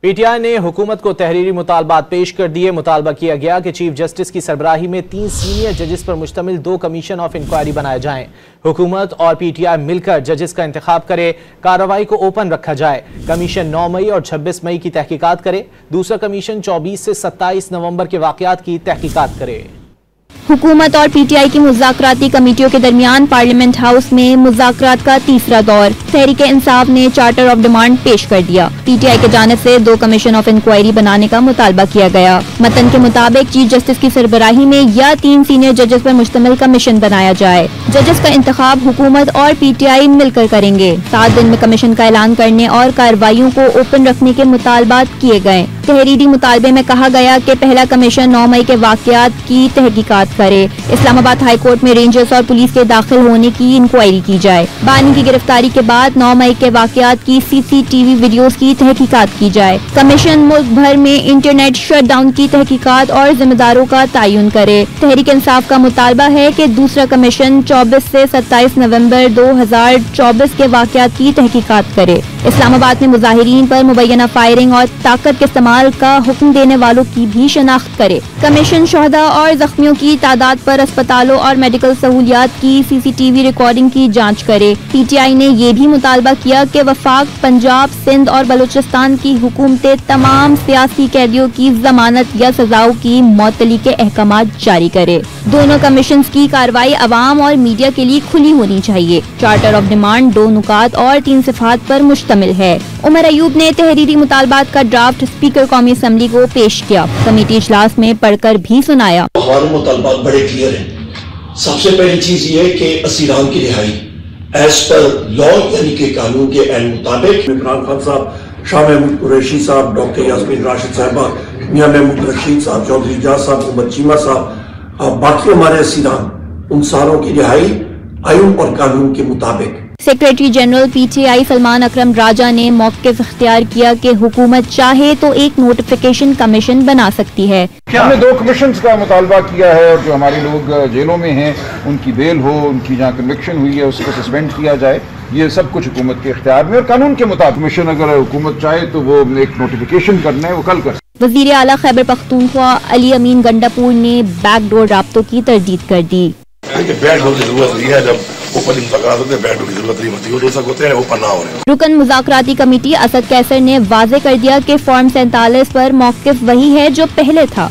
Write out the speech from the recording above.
PTI ने हुकूमत को तहरीरी मुतालबात पेश कर दिए। मुतालबा किया गया कि चीफ जस्टिस की सरबराही में 3 सीनियर जजेस पर मुश्तमिल 2 कमीशन ऑफ इंक्वायरी बनाए जाएं। हुकूमत और पीटीआई मिलकर जजेस का इंतखाब करे। कार्रवाई को ओपन रखा जाए। कमीशन 9 मई और 26 मई की तहकीकात करे। दूसरा कमीशन 24 से 27 नवंबर के वाकयात की तहकीकात करे। हुकूमत और पीटीआई की मुज़ाकराती कमेटियों के दरमियान पार्लियामेंट हाउस में मुज़ाकरात का तीसरा दौर। तहरीक-ए-इंसाफ ने चार्टर ऑफ डिमांड पेश कर दिया। पीटीआई के जानिब से 2 कमीशन ऑफ इंक्वायरी बनाने का मुतालबा किया गया। मतन के मुताबिक चीफ जस्टिस की सरबराही में या 3 सीनियर जजेस पर मुश्तमिल कमीशन बनाया जाए। जजेस का इंतखाब हुकूमत और पीटीआई मिलकर करेंगे। 7 दिन में कमीशन का ऐलान करने और कार्रवाइयों को ओपन रखने के मुतालबात किए गए। तहरीरी मुतालबे में कहा गया कि पहला कमीशन 9 मई के वाकयात की तहकीकात करे। इस्लामाबाद हाई कोर्ट में रेंजर्स और पुलिस के दाखिल होने की इंक्वायरी की जाए। बानी की गिरफ्तारी के बाद 9 मई के वाकयात की सीसीटीवी वीडियोस की तहकीकात की जाए। कमीशन मुल्क भर में इंटरनेट शटडाउन की तहकीकात और जिम्मेदारों का तयन करे। तहरीक इंसाफ का मुतालबा है कि दूसरा कमीशन 24 से 27 नवंबर 2024 के वाकयात की तहकीकात करे। इस्लामाबाद में मुजाहिरीन पर मुबैना फायरिंग और ताकत के इस्तेमाल का हुक्म देने वालों की भी शनाख्त करे। कमीशन शहदा और जख्मियों की तादाद पर अस्पतालों और मेडिकल सहूलियात की सीसीटीवी रिकॉर्डिंग की जांच करे। पीटीआई ने यह भी मुतालबा किया कि वफाक, पंजाब, सिंध और बलूचिस्तान की हुकूमतें तमाम सियासी कैदियों की जमानत या सजाओं की मअतली के अहकामात जारी करे। दोनों कमीशन की कार्रवाई अवाम और मीडिया के लिए खुली होनी चाहिए। चार्टर ऑफ डिमांड 2 नुकात और 3 सिफात पर मुश्तमिल है। उमर अयूब ने तहरीरी मुतालबात का ड्राफ्ट स्पीकर कौमी असम्बली को पेश किया। कमेटी इजलास में पढ़कर भी सुनाया। हमारे मुतालबात बड़े क्लियर हैं। सबसे पहली चीज ये है कि असीरान की रिहाई एज पर लॉ यानी कि कानून के ऐन मुताबिक। इमरान खान साहब, शाह महमूद कुरैशी साहब, डॉक्टर यास्मीन राशिद साहबा, मियां महमूद रशीद साहब, चौधरी इजाज साहब, मोहम्मद चीमा साहब, बाकी हमारे असीरान, उन सारों की रिहाई आइन और कानून के मुताबिक। सेक्रेटरी जनरल पीटीआई सलमान अकरम राजा ने मौक़िफ़ इख्तियार किया कि हुकूमत चाहे तो एक नोटिफिकेशन कमीशन बना सकती है। हमने 2 कमीशन का मुतालबा किया है और जो हमारे लोग जेलों में हैं उनकी बेल हो, उनकी जहाँ कन्विक्शन हुई है उसको सस्पेंड किया जाए। ये सब कुछ हुकूमत के इख्तियार में और कानून के मुताबिक। कमीशन अगर हुकूमत चाहे तो वो एक नोटिफिकेशन करना है, वो कल कर। वज़ीर आला खैबर पख्तूनख्वा अली अमीन गंडापुर ने बैकडोर राब्तों की तरदीद कर दी। रुकन मुज़ाकराती कमेटी असद कैसर ने वाज़े कर दिया कि फॉर्म 47 पर मौक़िफ़ वही है जो पहले था।